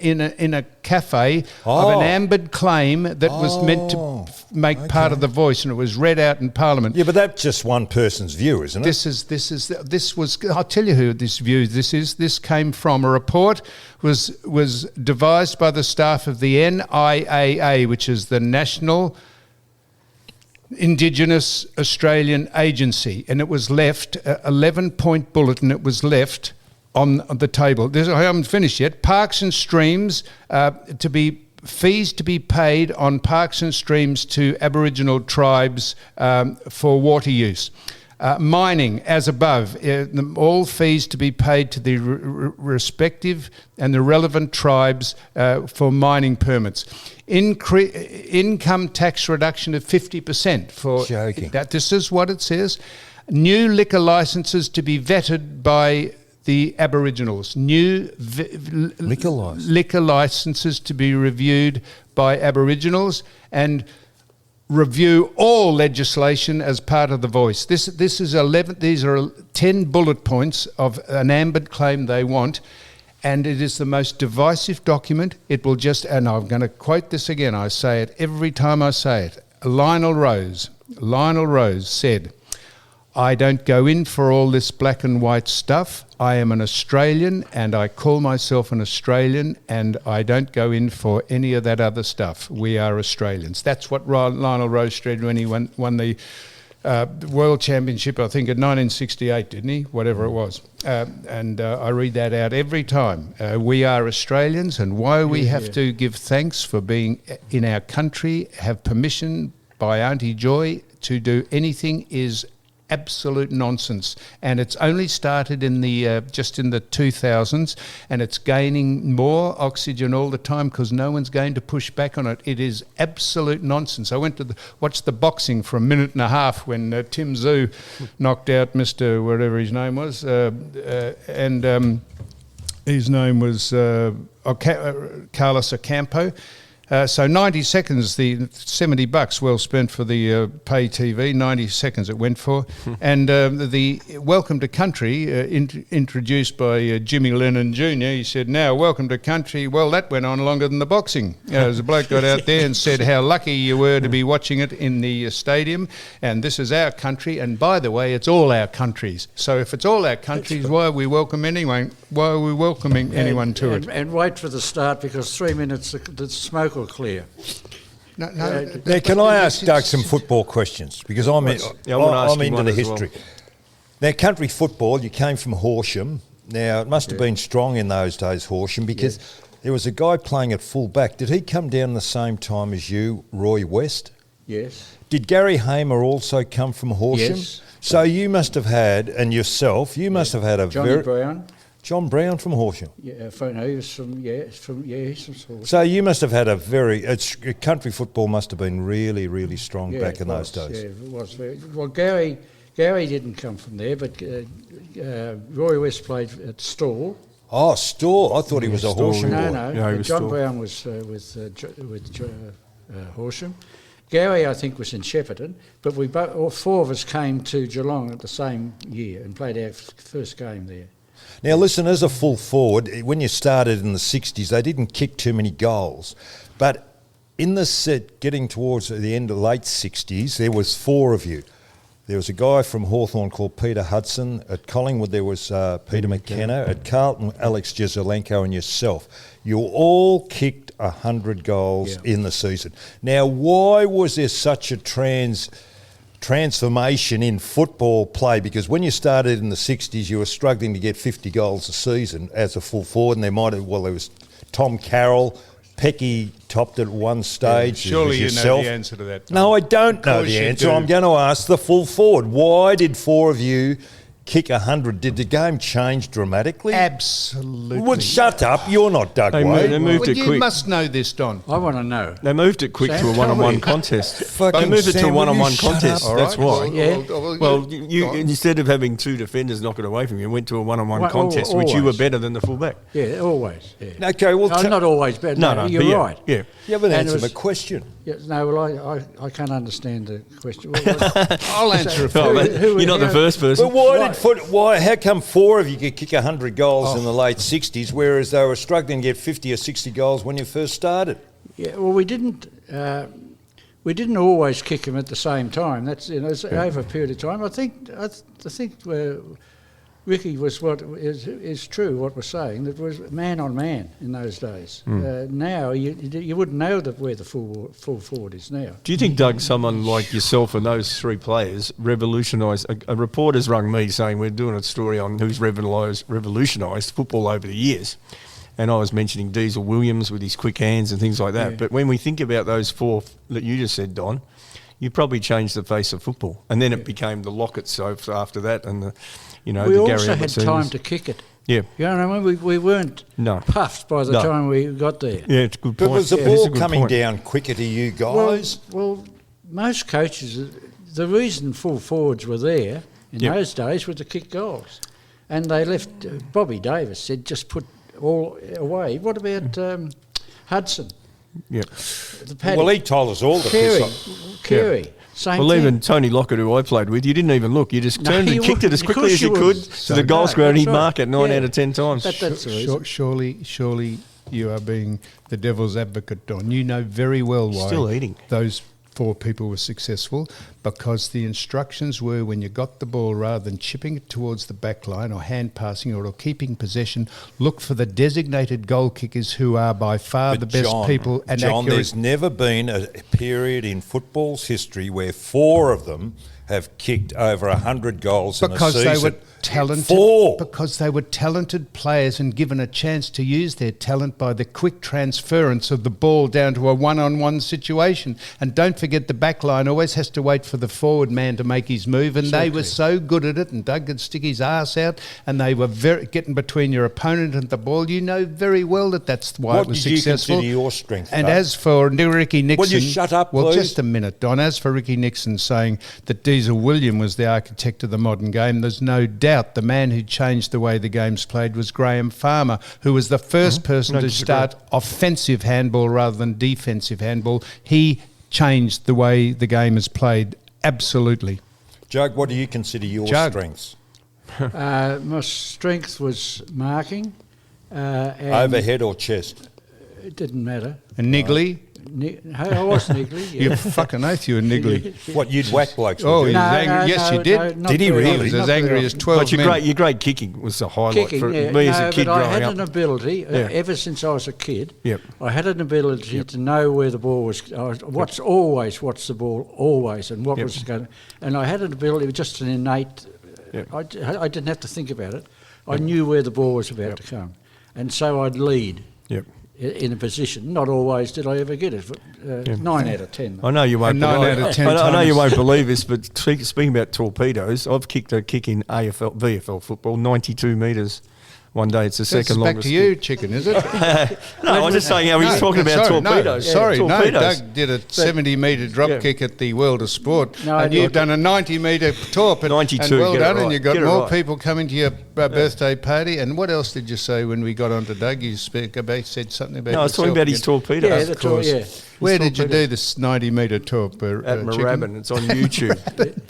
in a cafe of an ambered claim that was meant to make part of the voice, and it was read out in Parliament. Yeah, but that's just one person's view, isn't it? This was. I'll tell you who this view. This came from a report was devised by the staff of the NIAA, which is the National Indigenous Australian Agency, and it was left, 11-point bulletin, it was left on the table. I haven't finished yet. Parks and streams, fees to be paid on parks and streams to Aboriginal tribes for water use. Mining, as above, all fees to be paid to the respective and the relevant tribes for mining permits. Income tax reduction of 50% for Joking. that. This is what it says. New liquor licences to be vetted by the Aboriginals. New liquor licences to be reviewed by Aboriginals, and review all legislation as part of the voice. This is 11. These are 10 bullet points of an ambit claim they want, and it is the most divisive document. It will just, and I'm going to quote this again. I say it every time I say it. Lionel Rose said, "I don't go in for all this black and white stuff. I am an Australian and I call myself an Australian, and I don't go in for any of that other stuff. We are Australians." That's what Lionel Rose said when he won the World Championship, I think, in 1968, didn't he? Whatever it was. And I read that out every time. We are Australians, and why we have to give thanks for being in our country, have permission by Auntie Joy to do anything is absolute nonsense, and it's only started in the just in the 2000s, and it's gaining more oxygen all the time because no one's going to push back on it. It is absolute nonsense. I went to watch the boxing for a minute and a half when Tim Zhu knocked out Mr. whatever his name was, and his name was Carlos Ocampo. So 90 seconds, the $70 well spent for the pay TV, 90 seconds it went for. And the Welcome to Country, introduced by Jimmy Lennon Jr., he said, "Now, welcome to country." Well, that went on longer than the boxing. As a bloke got out there and said how lucky you were to be watching it in the stadium, and this is our country, and by the way, it's all our countries. So if it's all our countries, why are we welcoming anyone? Why are we welcoming anyone to it? And wait for the start, because 3 minutes the smoke will clear. Now, can I ask Doug some football questions? Because I'm into the history. Now, country football, you came from Horsham. Now, it must have been strong in those days, Horsham, because there was a guy playing at full back. Did he come down the same time as you, Roy West? Yes. Did Gary Hamer also come from Horsham? Yes. So you must have had, and yourself, you must have had a Johnny Brown. John Brown from Horsham. Yeah, no, he was he's from Horsham. So you must have had a country football must have been really, really strong back in those days. Yeah, it was very well. Gary didn't come from there, but Roy West played at Stawell. Oh, Stawell! I thought he was a Horsham boy. No, John Brown was with Horsham. Gary, I think, was in Shepparton, but all four of us came to Geelong at the same year and played our first game there. Now, listen, as a full forward, when you started in the 60s, they didn't kick too many goals. But in the set, getting towards the end of the late 60s, there was four of you. There was a guy from Hawthorn called Peter Hudson. At Collingwood, there was Peter McKenna. At Carlton, Alex Jezelenko and yourself. You all kicked 100 goals in the season. Now, why was there such a transformation in football play? Because when you started in the 60s, you were struggling to get 50 goals a season as a full forward, and there was Tom Carroll, Pecky topped at one stage. Surely you know the answer to that, Tom. No, I don't know the answer. I'm going to ask the full forward. Why did four of you kick 100? Did the game change dramatically? Absolutely. Well, shut up. You're not Doug Wade. They moved it quick. You must know this, Don. I want to know. They moved it quick to a one-on-one contest. They moved it to a one-on-one contest. That's why. Well, you instead of having two defenders knock it away from you, went to a one-on-one contest, which you were better than the fullback. Yeah, always. Yeah. Okay, well... No, not always better. No, you're right. Yeah. You haven't answered my question. Yeah, no, well, I can't understand the question. I'll answer it. You're not the first person. But how come four of you could kick 100 goals in the late 60s, whereas they were struggling to get 50 or 60 goals when you first started? Yeah, well, we didn't always kick them at the same time. That's it's over a period of time. I think Ricky was what is true. What we're saying, that was man on man in those days. Now you wouldn't know where the full forward is now. Do you think, Doug, someone like yourself and those three players revolutionised? A reporter's rung me saying we're doing a story on who's revolutionised football over the years, and I was mentioning Diesel Williams with his quick hands and things like that. Yeah. But when we think about those four that you just said, Don, you probably changed the face of football, and then it became the Lockett after that, and we the Gary also had time to kick it. Yeah. You know what I mean? We weren't puffed by the time we got there. Yeah, it's a good point. But was the ball coming down quicker to you guys? Well, most coaches, the reason full forwards were there in those days was to kick goals. And they left, Bobby Davis said, just put all away. What about Hudson? Yeah. The paddy? Well, he told us all the Carey. Same Well, thing. even Tony Lockett, who I played with, you didn't even look. You just turned and kicked it as quickly as you could to the goal square, and he'd mark it 9 out of 10 times. That's the reason. Surely you are being the devil's advocate, Don. You know very well why Still eating. those 4 people were successful, because the instructions were, when you got the ball, rather than chipping it towards the back line or hand passing or keeping possession, look for the designated goal kickers, who are by far the best people and John, accurate. there's never been a period in football's history where 4 of them have kicked over 100 goals in a season. They were talented. 4. Because they were talented players and given a chance to use their talent by the quick transference of the ball down to a one-on-one situation. And don't forget, the back line always has to wait for the forward man to make his move, and they were so good at it, and Doug could stick his arse out, and they were getting between your opponent and the ball. You know very well that's why it was successful. What did you consider your strength, And Doug? as for Ricky Nixon... Will you shut up, Well, please? just a minute, Don. As for Ricky Nixon saying that Diesel William was the architect of the modern game, there's no doubt the man who changed the way the game's played was Graham Farmer, who was the first person to start offensive handball rather than defensive handball. He changed the way the game is played, absolutely. Jug, what do you consider your strengths? My strength was marking. And Overhead or chest? It didn't matter. And Niggly? I was niggly. Yeah. You fucking oath you were niggly. What, you'd whack blokes? Oh, would he you? was angry. Yes, you did. not Did he very really? often, He was as not angry very as often. 12 But men. your great kicking was the highlight Kicking, for yeah. me as a kid but I growing had up. an ability, Yeah. ever since I was a kid, Yep. I had an ability to know where the ball was, watch the ball, always, and what was going, and I had an ability, just an innate, Yep. I didn't have to think about it. I knew where the ball was about to come, and so I'd lead. Yep. In a position. Not always did I ever get it. 9 out of 10. I know you won't. And 9 believe, out of 10 I know you times. won't believe this, but speaking about torpedoes, I've kicked a kick in VFL football, 92 metres. One day, it's the That's second back longest. to you, chicken, is it? No, I was just saying, he's talking about torpedoes. Sorry, no, torpedoes. Doug did a 70-metre drop kick at the World of Sport, No, and you've done a 90-metre torp. 92, and well get it done, right, and you got get it more right. people coming to your birthday party. And what else did you say when we got onto Doug? You said something about No, I was talking yourself about his again. torpedoes. Yeah, the course. yeah. Where did you do this 90-metre torp? At Moorabbin. It's on YouTube.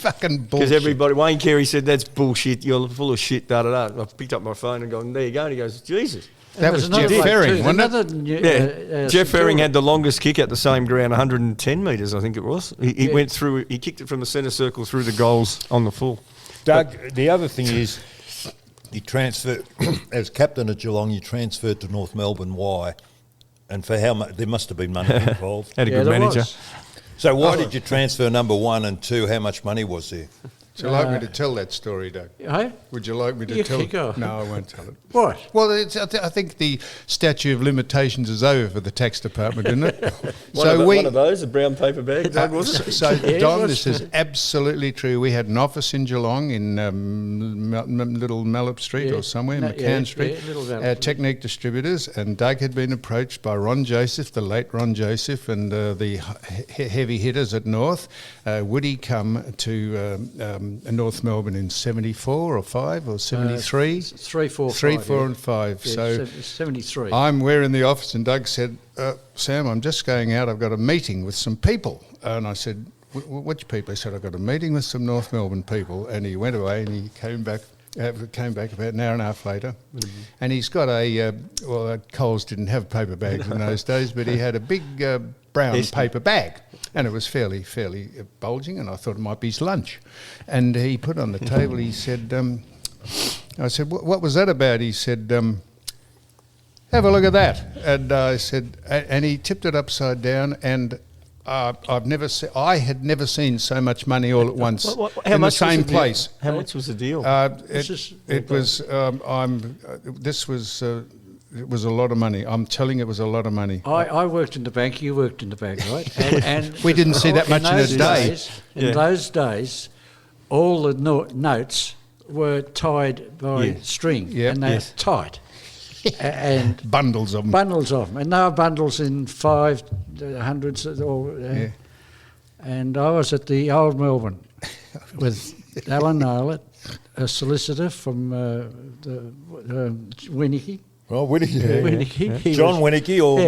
Fucking bullshit. Because everybody, Wayne Carey said, that's bullshit, you're full of shit, da-da-da. I picked up my phone and gone, there you go. And he goes, Jesus. That was Jeff Ferring, wasn't it? Yeah, Jeff Ferring had the longest kick at the same ground, 110 metres, I think it was. He went through, he kicked it from the centre circle through the goals on the full. Doug, the other thing is, you transferred, as captain of Geelong, you transferred to North Melbourne. Why? And for how much? There must have been money involved. Had a good manager. Was. So why did you transfer number 1 and 2? How much money was there? Would you like me to tell that story, Doug? Hey? Would you like me to You tell kick it? off. No, I won't tell it. What? Well, I think the statute of limitations is over for the tax department, isn't it? One of those, a brown paper bag, Doug, was it? So, Yeah, Don, it this was. is absolutely true. We had an office in Geelong in Little Mallop Street Yeah. or somewhere, No, McCann yeah, Street, yeah, Little Mallop. Technique Distributors, and Doug had been approached by Ron Joseph, the late Ron Joseph, and the heavy hitters at North. Would he come to North Melbourne in 74 or 5 or 73? 3, 4, 3, 5, 4 yeah. and 5. Yeah, So 73. we're in the office, and Doug said, Sam, I'm just going out. I've got a meeting with some people. And I said, which people? He said, I've got a meeting with some North Melbourne people. And he went away, and he came back about an hour and a half later. And he's got Coles didn't have paper bags in those days, but he had a big brown paper bag. And it was fairly bulging, and I thought it might be his lunch. And he put on the table, he said, I said, what was that about? He said, have a look at that. And I said, and he tipped it upside down, and I had never seen so much money all at once in the same place. How much was the deal? It was a lot of money. I'm telling you, it was a lot of money. I worked in the bank, you worked in the bank, right? And We didn't see that much in a day. In those days, all the notes were tied by string, and they were tight. And bundles of them. Bundles of them. And they were bundles in 500s. And I was at the Old Melbourne with Alan Nolan, a solicitor from Winnicky. Oh, Winnicky. Winnicky. John Winnicky or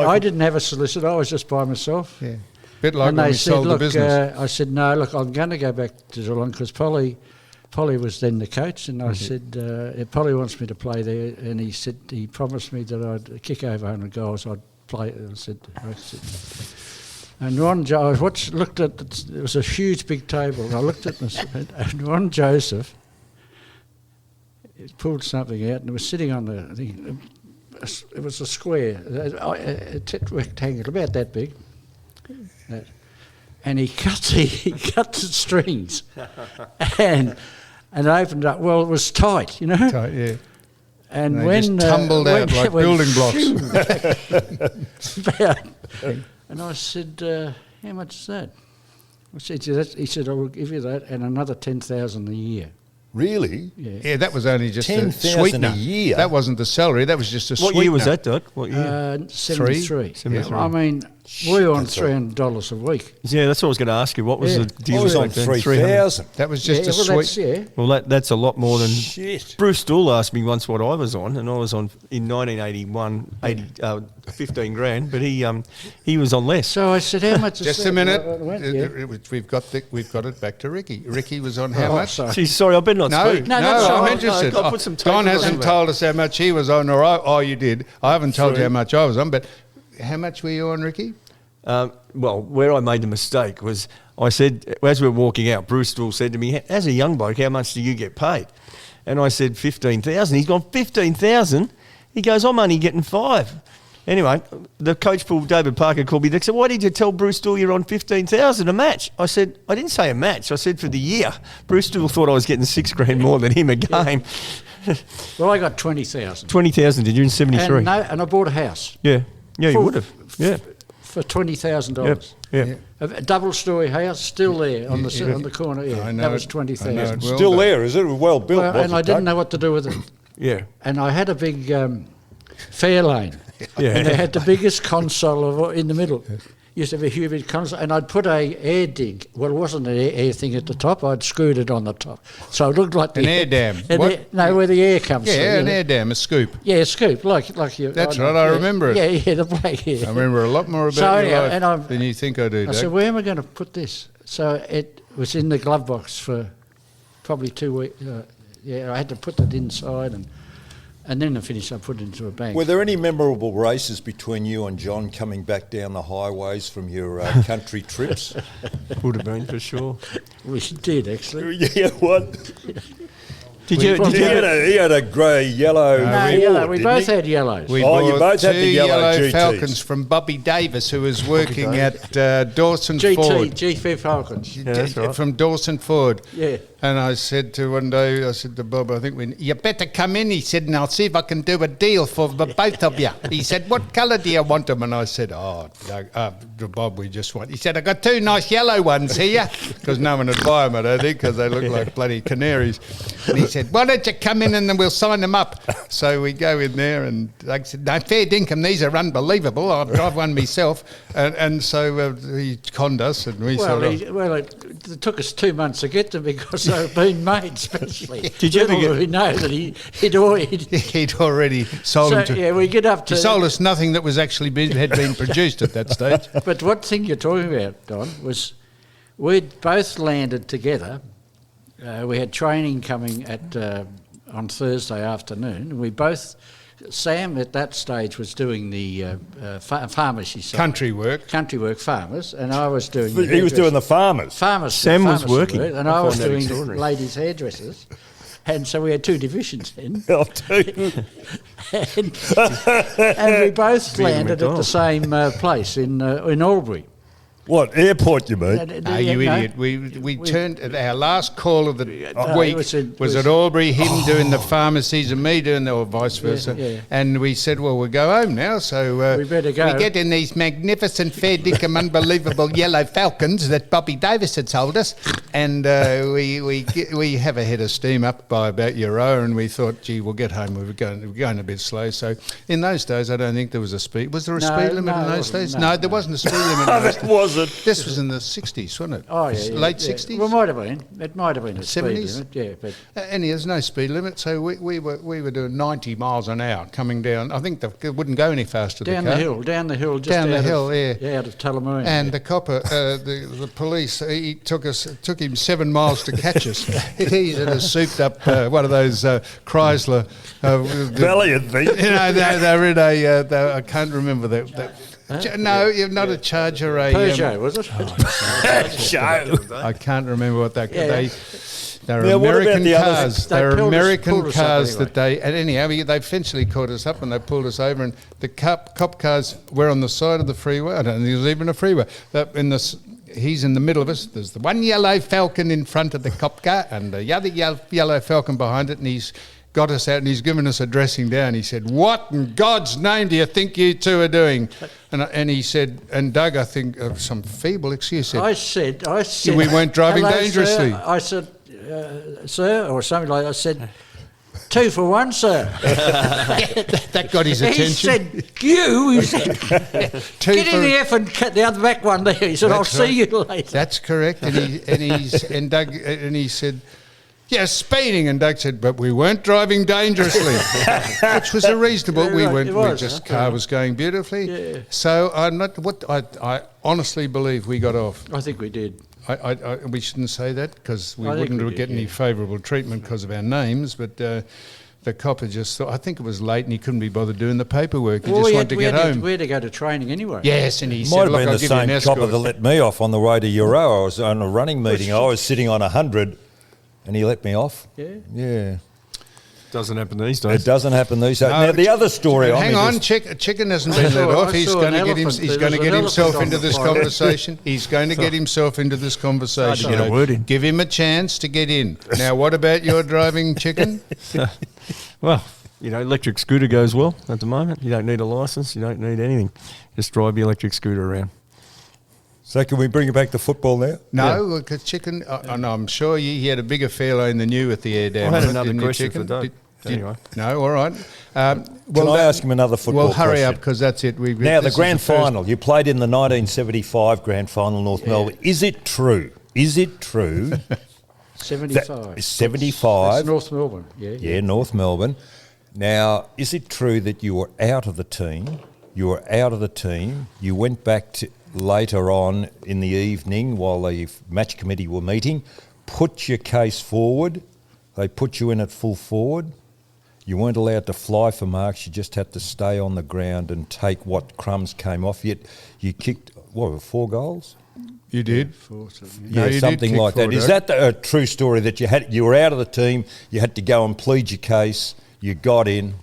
I didn't have a solicitor. I was just by myself. Yeah. Bit like and when they we said, sold the look, business. I said, no, look, I'm going to go back to Geelong because Polly was then the coach, and I said, if Polly wants me to play there, and he promised me that I'd kick over 100 goals, I'd play. I said. And Ron Joseph, looked at it was a huge big table. I looked at this, and Ron Joseph pulled something out, and it was sitting on the thing. It was a square, a rectangle about that big. And he cut the strings, and opened up. Well, it was tight, you know. Tight, yeah. And they when just tumbled out like building blocks. And I said, "How much is that?" I said, he said, "I will give you that and another 10,000 a year." Really? Yeah, that was only just a 10,000 sweetener. a year. That wasn't the salary. That was just a What sweetener. year was that, Doc? What year? 73. 73. I mean, we were on $300 a week. Yeah, that's what I was going to ask you. What was the deal? I was on back then? 3,000. That was just a sweet. Well, that's a lot more than... Shit. Bruce Stool asked me once what I was on, and I was on, in 1981, 15 grand, but he was on less. So I said, "How much?" Just is a that? minute. We've got it back to Ricky. Ricky was on how much? Sorry. Geez, sorry, I better not No, speak. no, that's all I'm right. interested. I'll put some tape Don on hasn't that. told us how much he was on, or you did. I haven't told you how much I was on, but how much were you on, Ricky? Well, where I made the mistake was I said, as we were walking out, Bruce Stool said to me, as a young bloke, how much do you get paid? And I said, 15,000. He's gone, 15,000? He goes, I'm only getting 5. Anyway, the coach, David Parker, called me. They said, why did you tell Bruce Stool you're on 15,000 a match? I said, I didn't say a match. I said for the year. Bruce Stool thought I was getting 6 grand more than him a game. Well, I got 20,000. 20,000, did you, in 73? And I bought a house. Yeah, you would have. Yeah. For $20,000. Yeah. A double-storey house, still there on the corner. Yeah, I know that was it. 20,000. I know it well. Still there, is it? Well built, Well, and I didn't know what to do with it. Yeah. And I had a big Fairlane. Yeah. And they had the biggest console in the middle. Used to have a huge console, and I'd put a air dig. Well, it wasn't an air thing at the top. I'd screwed it on the top, so it looked like the An air dam. where the air comes. Yeah, through, an air dam, a scoop. Yeah, a scoop, like you. That's right, I remember it. Yeah, the black. Yeah. I remember a lot more about So, your yeah, life than you think I do, I Doug. said, where am I going to put this? So it was in the glove box for probably 2 weeks. I had to put it inside, and then I finished. I put it into a bank. Were there any memorable races between you and John coming back down the highways from your country trips? Would have been, for sure. We did, actually. Yeah, what? Did you He had a grey, yellow No, Ford, yellow. We didn't both he? had yellows. We Oh, you bought both had the two yellow GTs. Falcons from Bobby Davis, who was working at Dawson GT, Ford. G4 Falcons. Yeah, that's right. From Dawson Ford. Yeah. And I said to Bob, I think you better come in, he said, and I'll see if I can do a deal for the both of you. He said, what colour do you want them? And I said, Bob, we just want... He said, I got 2 nice yellow ones here, because no one would buy them, I don't think, because they look like bloody canaries. And he said, why don't you come in and then we'll sign them up. So we go in there, and I said, no, fair dinkum, these are unbelievable. I've got one myself. And so he conned us, and we It took us 2 months to get them because they've been made specially. Did you ever Little get- we know that he'd already sold them to... Yeah, we get up to... He sold us nothing that was actually had been produced at that stage. But what thing you're talking about, Don, was we'd both landed together. We had training coming on Thursday afternoon. We both... Sam at that stage was doing the pharmacy side. Country work, farmers, and I was doing... He was doing the farmers. Sam was working. And I was find that doing extraordinary. ladies' hairdressers. And so we had 2 divisions then. I'll tell you. and we both Big landed at the McDonald's. same place in Albury. What, airport you mean? you idiot. We turned at our last call of the week it was at Albury, him doing the pharmacies and me doing the, or vice versa. yeah. And we said, well, we'll go home now. So We better go. We get in these magnificent, fair dinkum, unbelievable yellow Falcons that Bobby Davis had sold us. And we have a head of steam up by about Euro, and we thought, gee, we'll get home. We're going a bit slow. So in those days, I don't think there was a speed. Was there a speed limit in those days? No, there wasn't a speed limit in those days. was it? This was in the 60s, wasn't it? Oh, yeah. Late 60s? Well, it might have been. It might have been a 70s? speed limit, yeah. But And there's no speed limit, so we were doing 90 miles an hour coming down. I think it wouldn't go any faster. down the hill, just down the out hill, of, out of Tullamarine. And the copper, the police, he took him 7 miles to catch us. He had a souped up one of those Chrysler Valiant thing. You know, they were in I can't remember that. No, not a Charger, a Peugeot, was it? Show. I can't remember what that. Yeah. They're Now, what about American the other- cars. They They're pulled us American up cars anyway. that they. And anyhow, they eventually caught us up and they pulled us over. And the cop cars were on the side of the freeway. I don't think there was even a freeway. He's in the middle of us. There's the one yellow Falcon in front of the cop car and the other yellow Falcon behind it. And he's got us out and he's given us a dressing down. He said, "What in God's name do you think you two are doing?" And he said, and Doug, I think, some feeble excuse said, I said, we weren't driving "Hello, dangerously." Sir. I said, sir, or something like that. I said, 2 for 1, sir. that got his attention. He said, he said, get in the F and cut the other back one there. He said, I'll That's see right. you later. That's correct. And he said, "Yeah, speeding." And Doug said, "But we weren't driving dangerously," which was a reasonable. Yeah, We right, went. it We was, just huh? car was going beautifully. Yeah. So I'm not. What I honestly believe we got off. I think we did. We shouldn't say that because we I think wouldn't we did, get any yeah. favourable treatment because of our names. But the copper just thought. I think it was late and he couldn't be bothered doing the paperwork. He just wanted to get home. We had to go to training anyway. Yes, and he Might said, have "Look, been I'll the give you an same escort." copper that let me off on the way to Euro. I was on a running meeting. I was sitting on 100 and he let me off. Yeah. Yeah. Doesn't happen these days. It doesn't happen these days. No, Now, the other story... Hang on, Chicken hasn't been let off. He's going to get There was an himself elephant into on the this flight. conversation. He's going to get himself into this conversation. Get a word in. Give him a chance to get in. Now, what about your driving, Chicken? Well, electric scooter goes well at the moment. You don't need a licence. You don't need anything. Just drive your electric scooter around. So can we bring it back to football now? No, because Chicken, I'm sure he had a bigger fairline than you at the air dam. I had wasn't it, another didn't you, question for Chicken? Doug. Anyway. No, all right. Can I ask him another football Well, hurry question? up because that's it. Now, the grand final. You played in the 1975 grand final, North Melbourne. Is it true? 75. 75. That's North Melbourne. Yeah, North Melbourne. Now, is it true that you were out of the team? You went back to later on in the evening while the match committee were meeting, put your case forward. They put you in at full forward. You weren't allowed to fly for marks. You just had to stay on the ground and take what crumbs came off. You kicked, 4 goals? You did? Yeah, you did something kick like that. 4, Is Doug. that a true story that you were out of the team, you had to go and plead your case, you got in?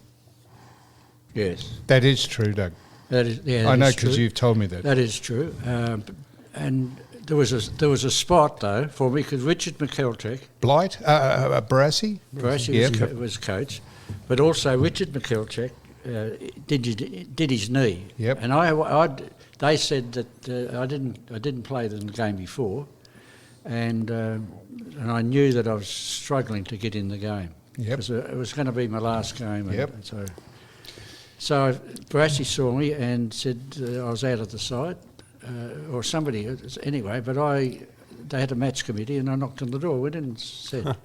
Yes. That is true, Doug. That is, yeah, I know is true. because you've told me that. That is true. And there was a spot, though, for me, because Richard McKeltrick, Blight? Barassi? Barassi was coach, but also Richard McKeltrick did his knee. Yep. And they said that I didn't play the game before, and I knew that I was struggling to get in the game. Yep. It was going to be my last game. Yep. And so Barassi saw me and said I was out of the side, or somebody anyway. But they had a match committee, and I knocked on the door. We didn't said,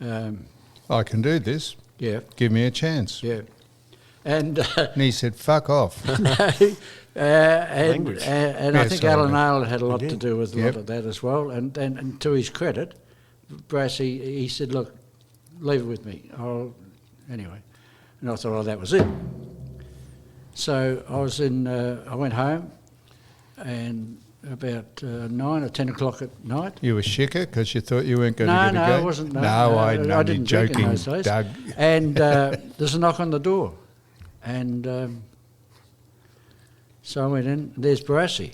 I can do this. yeah, Give me a chance. yeah, and And he said, "Fuck off." and I Yes, think I Alan know. Hale had a lot to do with a lot Yep. of that as well. And to his credit, Barassi, he said, "Look, leave it with me." Anyway. And I thought, oh, that was it. So I went home, and about 9 or 10 o'clock at night. You were shicker because you thought you weren't going to get a No, game? I wasn't. No, I know. I didn't drink joking, in those days. Doug. And there's a knock on the door, and so I went in. There's Barassi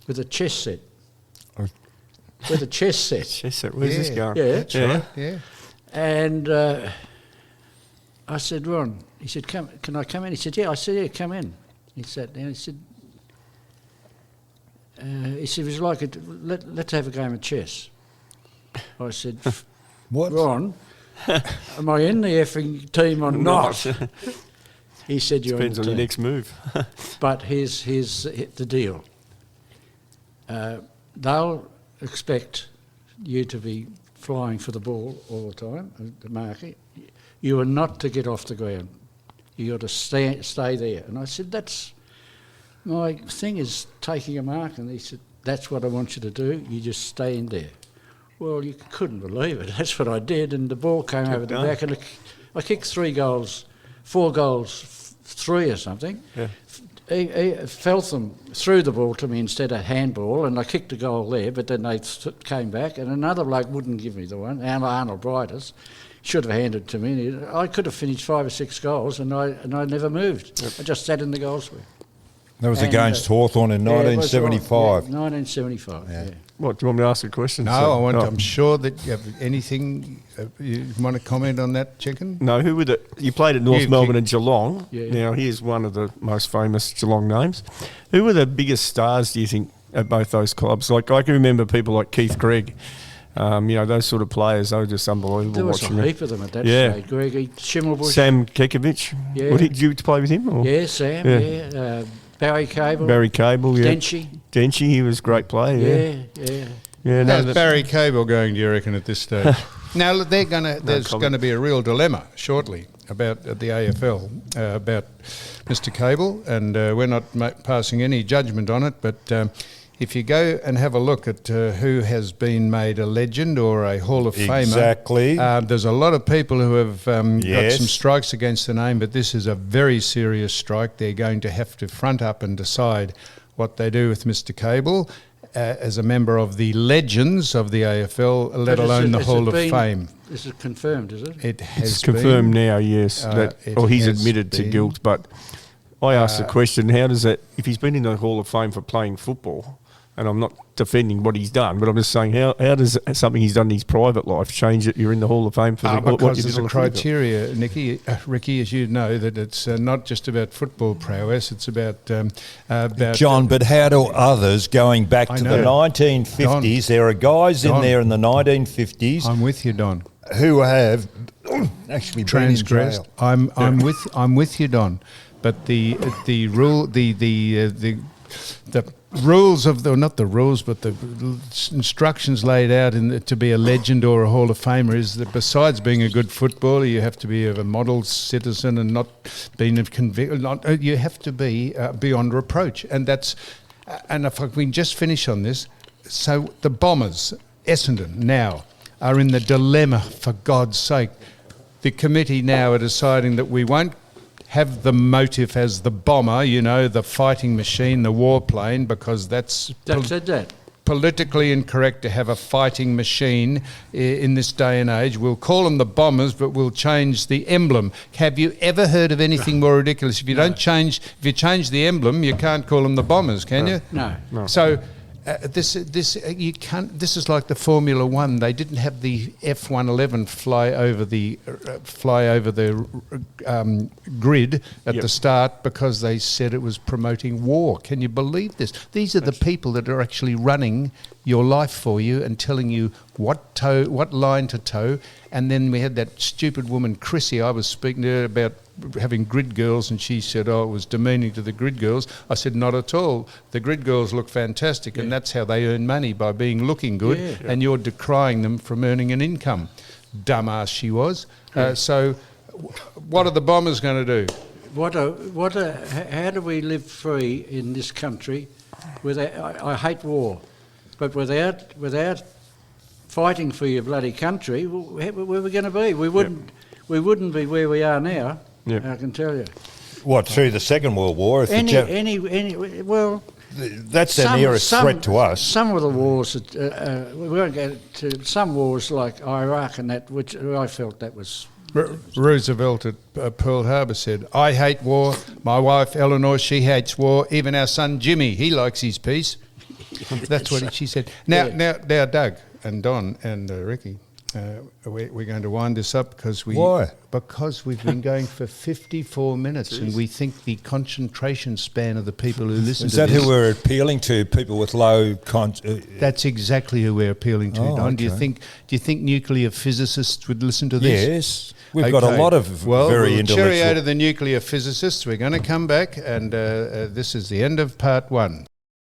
with a chess set. With a chess set. Where's this going? Yeah. That's right, yeah. And I said, Ron, he said, can I come in? He said, yeah. I said, yeah, come in. He sat down. He said, would you like it? Let's have a game of chess. I said, What? Ron, am I in the effing team or not? He said, you're Depends in on the your team. next move. But here's the deal. they'll expect you to be flying for the ball all the time, the marking. You are not to get off the ground. You got to stay there. And I said, that's my thing is taking a mark. And he said, that's what I want you to do. You just stay in there. Well, you couldn't believe it. That's what I did. And the ball came over the back, and I kicked 4 goals, 3 or something. Yeah. Feltham threw the ball to me instead of handball, and I kicked a goal there, but then they came back, and another bloke wouldn't give me the one, Arnold Brightus, should have handed it to me. I could have finished 5 or 6 goals, and I never moved. Yep. I just sat in the goal square. That was against Hawthorn in 1975. 1975, yeah. What, do you want me to ask a question? No, I'm sure that you have anything you want to comment on that, Chicken? No, who were you played at North Melbourne and Geelong. Yeah. Now, here's one of the most famous Geelong names. Who were the biggest stars, do you think, at both those clubs? Like, I can remember people like Keith Gregg. Those sort of players, they were just unbelievable. There was a heap of them at that stage. Greggy, Schimmelbusch. Sam Kekovich. Yeah. Did you play with him? Or? Yeah, Sam, yeah. Barry Cable, yeah. Denchi, he was a great player. Yeah. How's Barry Cable going, do you reckon, at this stage? Now, there's going to be a real dilemma shortly about the AFL, about Mr. Cable, and we're not passing any judgment on it, but if you go and have a look at who has been made a legend or a Hall of Famer, there's a lot of people who have got some strikes against the name, but this is a very serious strike. They're going to have to front up and decide what they do with Mr. Cable as a member of the legends of the AFL, let alone the Hall of Fame. Is it confirmed, is it? It's confirmed now, yes. He's admitted to guilt, but I asked the question, how does that, if he's been in the Hall of Fame for playing football, and I'm not defending what he's done, but I'm just saying, how does something he's done in his private life change that you're in the Hall of Fame for because there's a criteria, Ricky, as you know, that it's not just about football prowess, it's about John, but how do others, going back to the 1950s, Don, there are guys in there in the 1950s. I'm with you, Don. Who have actually transgressed. Been in jail. I'm with you, Don. But the rules of the, not the rules, but the instructions laid out to be a legend or a Hall of Famer is that besides being a good footballer, you have to be a model citizen and not being convicted. You have to be beyond reproach, and that's. And if we can just finish on this, so the Bombers, Essendon now are in the dilemma. For God's sake, the committee now are deciding that we won't have the motive as the bomber, the fighting machine, the warplane, because that's politically incorrect to have a fighting machine in this day and age. We'll call them the Bombers, but we'll change the emblem. Have you ever heard of anything more ridiculous? If you change the emblem, you can't call them the Bombers, can you? No. So. This is like the Formula One. They didn't have the F111 fly over the grid at the start because they said it was promoting war. Can you believe this? These are the people that are actually running your life for you and telling you what line to toe. And then we had that stupid woman Chrissy. I was speaking to her about having grid girls, and she said, it was demeaning to the grid girls. I said, not at all. The grid girls look fantastic, and that's how they earn money, by looking good, and you're decrying them from earning an income. Dumbass she was. So what are the Bombers going to do? How do we live free in this country without, I hate war, but without fighting for your bloody country, where were we going to be? We wouldn't be where we are now. Yep. I can tell you. What, through the Second World War? That's the nearest threat to us. Some of the wars, we won't get to some wars like Iraq and that, which I felt that was... Roosevelt at Pearl Harbor said, I hate war. My wife, Eleanor, she hates war. Even our son, Jimmy, he likes his peace. That's what she said. Now, Doug and Don and Ricky, we're going to wind this up because Why? Because we've been going for 54 minutes and we think the concentration span of the people who listen to this... Is that who we're appealing to, people with low... That's exactly who we're appealing to, Don. Okay. Do you think nuclear physicists would listen to this? Yes. We've got a lot of very intellectual... Cheerio to the nuclear physicists. We're going to come back and this is the end of part 1.